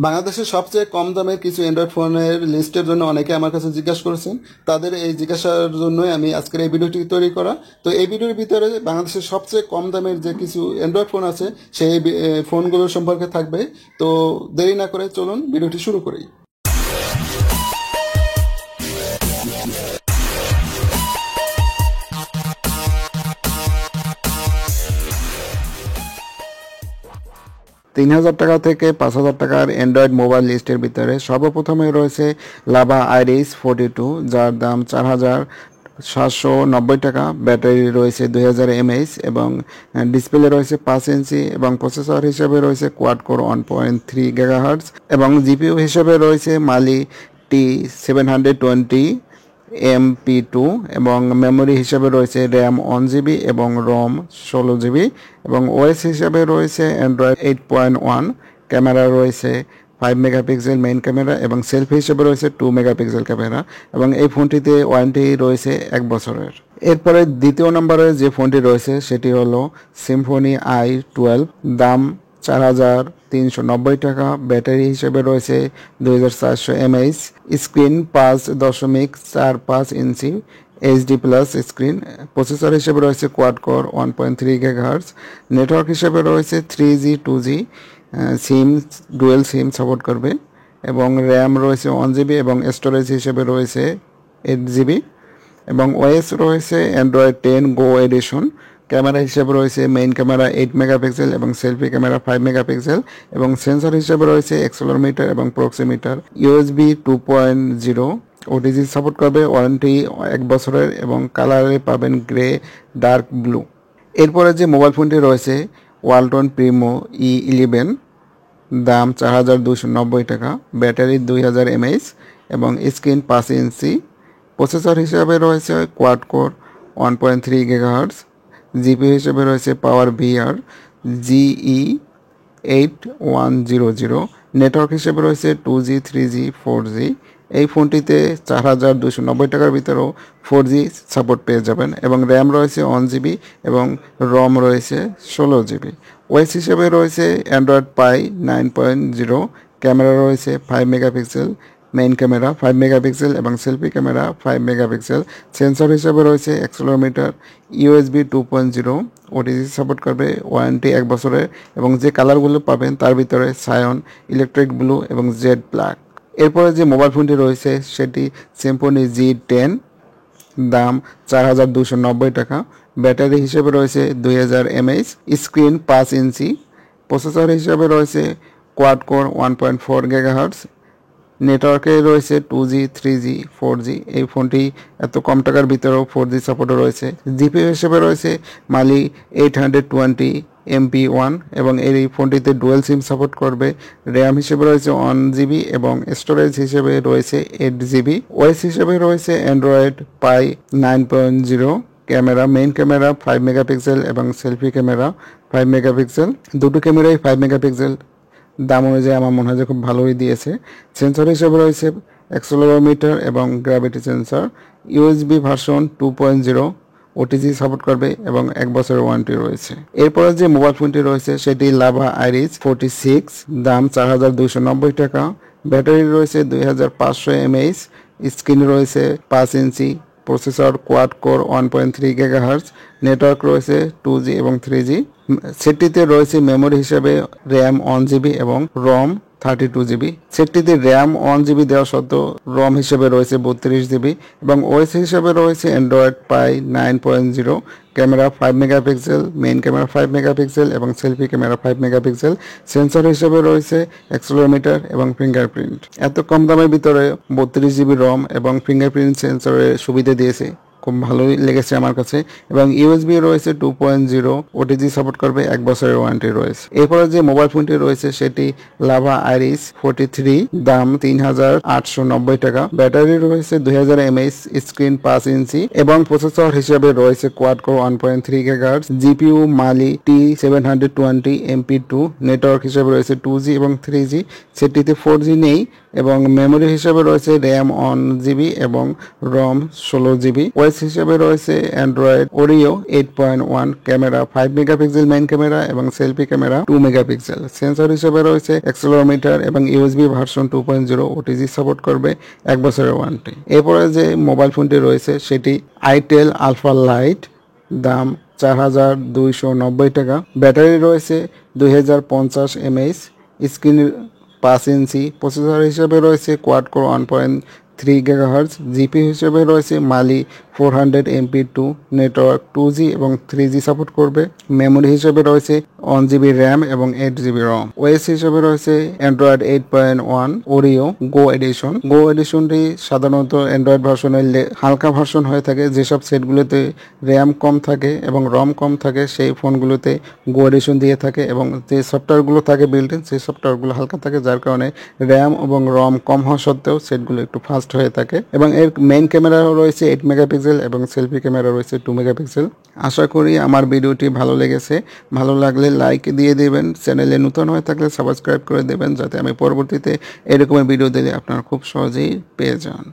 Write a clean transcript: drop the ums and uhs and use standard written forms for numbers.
বাংলাদেশের সবচেয়ে কম দামের কিছু অ্যান্ড্রয়েড ফোনের লিস্টের জন্য অনেকে আমার কাছে জিজ্ঞাসা করেছেন। তাদের এই জিজ্ঞাসার জন্যই আমি আজকের এই ভিডিওটি তৈরি করা। তো এই ভিডিওর ভিতরে বাংলাদেশের সবচেয়ে কম দামের যে কিছু অ্যান্ড্রয়েড ফোন আছে সেই ফোনগুলোর সম্পর্কে থাকবে। তো দেরি না করে চলুন ভিডিওটি শুরু করি। $3000 থেকে 5000 টাকার অ্যান্ড্রয়েড মোবাইল লিস্টের ভিতরে সর্বপ্রথমে রয়েছে লাভা আইরিস 42, যার দাম 4790 টাকা। ব্যাটারি রয়েছে 2000 mAh এবং ডিসপ্লে রয়েছে 5 ইঞ্চি এবং প্রসেসর হিসেবে রয়েছে কোয়াড কোর 1.3 GHz এবং জিপিইউ হিসেবে রয়েছে মালি T720 MP2 এবং মেমোরি হিসেবে রয়েছে র্যাম 1GB এবং রম 16GB এবং ওএস হিসেবে রয়েছে অ্যান্ড্রয়েড 8.1। ক্যামেরা রয়েছে 5 মেগাপিক্সেল মেইন ক্যামেরা এবং সেলফি হিসেবে রয়েছে 2 মেগাপিক্সেল ক্যামেরা এবং এই ফোনটিতে ওয়ারেন্টি রয়েছে 1 বছরের। এরপরে দ্বিতীয় নম্বরে যে ফোনটি রয়েছে সেটি হলো সিম্ফনি i12, দাম 4390 টাকা। ব্যাটারি হিসেবে রয়েছে 2400 mAh, স্ক্রিন 5.45 ইঞ্চি HD প্লাস স্ক্রিন, প্রসেসর হিসেবে রয়েছে কোয়াড কোর 1.3 GHz, নেটওয়ার্ক হিসেবে রয়েছে 3G 2G, সিম ডুয়েল সিম সাপোর্ট করবে এবং র্যাম রয়েছে 1GB এবং স্টোরেজ হিসেবে রয়েছে 8GB এবং ওএস রয়েছে অ্যান্ড্রয়েড 10 গো এডিশন। ক্যামেরা হিসেবে রয়েছে মেইন ক্যামেরা 8 মেগাপিক্সেল এবং সেলফি ক্যামেরা 5 মেগাপিক্সেল এবং সেন্সর হিসেবে রয়েছে অ্যাক্সেলেরোমিটার এবং প্রক্সিমিটার। USB 2.0 ওটিজি সাপোর্ট করবে, ওয়ারেন্টি 1 বছরের এবং কালারে পাবেন গ্রে ডার্ক ব্লু। এরপরে যে মোবাইল ফোনটি রয়েছে ওয়ালটন প্রিমো E11, দাম 4290 টাকা। ব্যাটারি 2000 mAh এবং স্ক্রিন 5 ইঞ্চি, প্রসেসর হিসাবে রয়েছে কোয়াড কোর 1.3 GHz, জিপিইউ হিসেবে রয়েছে পাওয়ার VR GE8100, নেটওয়ার্ক হিসেবে রয়েছে 2G 3G 4G। এই ফোনটিতে 4290 টাকার ভিতরেও 4G সাপোর্ট পেয়ে যাবেন এবং র্যাম রয়েছে 1GB এবং রম রয়েছে 16GB। ওএস হিসেবে রয়েছে অ্যান্ড্রয়েড পাই 9.0, ক্যামেরা রয়েছে 5 মেগাপিক্সেল মেইন ক্যামেরা 5 মেগাপিক্সেল এবং সেলফি ক্যামেরা 5 মেগাপিক্সেল, সেন্সর হিসেবে রয়েছে অ্যাক্সেলেরোমিটার। USB 2.0 ওটিজি সাপোর্ট করবে, ওয়ারেন্টি 1 বছরের এবং যে কালারগুলো পাবেন তার ভিতরে সায়ন, ইলেকট্রিক ব্লু এবং জেড ব্ল্যাক। এরপরে যে মোবাইল ফোনটি রয়েছে সেটি সিম্ফনি G10, দাম 4290 টাকা। ব্যাটারি হিসেবে রয়েছে 2000 mAh, স্ক্রিন 5 ইঞ্চি, প্রসেসর হিসেবে রয়েছে কোয়াড কোর 1.4 GHz, নেটওয়ার্কে রয়েছে 2G 3G 4G। এই ফোনটি এত কম টাকার ভিতরেও 4G সাপোর্টও রয়েছে। জিপিইউ হিসেবে রয়েছে মালি 820 MP1 এবং এই ফোনটিতে ডুয়েল সিম সাপোর্ট করবে। র্যাম হিসেবে রয়েছে 1GB এবং স্টোরেজ হিসেবে রয়েছে 8GB। ওএস হিসেবে রয়েছে অ্যান্ড্রয়েড পাই 9.0। ক্যামেরা মেইন ক্যামেরা 5 মেগাপিক্সেল এবং সেলফি ক্যামেরা 5 মেগাপিক্সেল, দুটো ক্যামেরাই 5 মেগাপিক্সেল। দাম অনুযায়ী আমার মনে হয় যে খুব ভালোই দিয়েছে। সেন্সর হিসেবে রয়েছে অ্যাক্সেলেরোমিটার এবং gravity sensor. USB version 2.0, OTG support করবে এবং 1 বছরের ওয়ারেন্টি রয়েছে। এরপরে যে মোবাইল ফোনটি রয়েছে সেটি লাভা আইরিস 46, দাম 4290 টাকা। ব্যাটারি রয়েছে 2500 mAh, স্ক্রিন রয়েছে 5 inch, processor quad core 1.3 GHz, network রয়েছে 2G এবং 3G। সেটটিতে রয়েছে মেমোরি হিসেবে র্যাম 1GB এবং রম 32GB। সেটটিতে র্যাম 1GB দেওয়া সত্ত্বেও রম হিসেবে রয়েছে 32GB এবং ওএস হিসেবে রয়েছে অ্যান্ড্রয়েড পাই 9.0। Camera 5 megapixel, main camera 5 megapixel এবং সেলফি ক্যামেরা 5 মেগাপিক্সেল, সেন্সর হিসেবে রয়েছে অ্যাক্সেলেরোমিটার এবং ফিঙ্গারপ্রিন্ট। এত কম দামের ভিতরে 32GB রম এবং ফিঙ্গারপ্রিন্ট সেন্সরের সুবিধা দিয়েছে, খুব ভালোই লেগেছে আমার কাছে এবং USB রয়েছে 2.0, ওটিজি সাপোর্ট করবে, 1 বছরের ওয়ারেন্টি রয়েছে। এরপরে যে মোবাইল ফোনটি রয়েছে সেটি লাভা আইরিস 43, দাম 3890 টাকা। ব্যাটারি রয়েছে 2000 mAh, স্ক্রিন 5 ইঞ্চি এবং প্রসেসর হিসেবে রয়েছে কোয়াড কোর 1.3 GHz, জিপিইউ মালি T720 MP2, নেটওয়ার্ক হিসেবে রয়েছে 2G এবং 3G। সেটিতে 4G নেই এবং মেমোরি হিসেবে রয়েছে র্যাম 1GB এবং রম 16GB। ওএস হিসেবে রয়েছে Android Oreo 8.1, camera 5 megapixel main camera এবং সেলফি ক্যামেরা 2 মেগাপিক্সেল। সেন্সর হিসেবে রয়েছে অ্যাক্সেলেরোমিটার এবং ইউএসবি ভার্সন 2.0, ওটিজি সাপোর্ট করবে, 1 বছরের ওয়ারেন্টি। এরপরে যে মোবাইল ফোনটি রয়েছে সেটি আইটেল আলফা লাইট, দাম 4,290 টাকা। ব্যাটারি রয়েছে 2050 mAh, স্ক্রিন 5 ইঞ্চি। প্রসেসর হিসেবে রয়েছে কোয়াড কোর 1.3 GHz, জিপি হিসেবে রয়েছে মালি 400 MP2, নেটওয়ার্ক 2G এবং 3G সাপোর্ট করবে। মেমোরি হিসেবে রয়েছে 1GB র্যাম এবং 8GB রম। ওএস হিসেবে রয়েছে অ্যান্ড্রয়েড 8.1 ওরিও গো এডিশন। গো এডিশনটি সাধারণত অ্যান্ড্রয়েড ভার্সনের হালকা ভার্সন হয়ে থাকে। যেসব সেটগুলোতে র্যাম কম থাকে এবং রম কম থাকে সেই ফোনগুলোতে গো এডিশন দিয়ে থাকে, এবং যে সফটওয়্যারগুলো থাকে বিল্ট ইন সেই সফটওয়্যারগুলো হালকা থাকে, যার কারণে র্যাম এবং রম কম হওয়া সত্ত্বেও সেটগুলো একটু ফাস্ট হয়ে থাকে। এবং এর মেইন ক্যামেরাও রয়েছে 8 মেগাপিক্সেল এবং সেলফি ক্যামেরা রয়েছে 2 মেগাপিক্সেল। আশা করি আমার ভিডিওটি ভালো লেগেছে। ভালো লাগলে লাইক দিয়ে দেবেন, চ্যানেলে নতুন হয়ে থাকলে সাবস্ক্রাইব করে দেবেন, যাতে আমি পরবর্তীতে এরকমের ভিডিও দিলে আপনারা খুব সহজেই পেয়ে যান।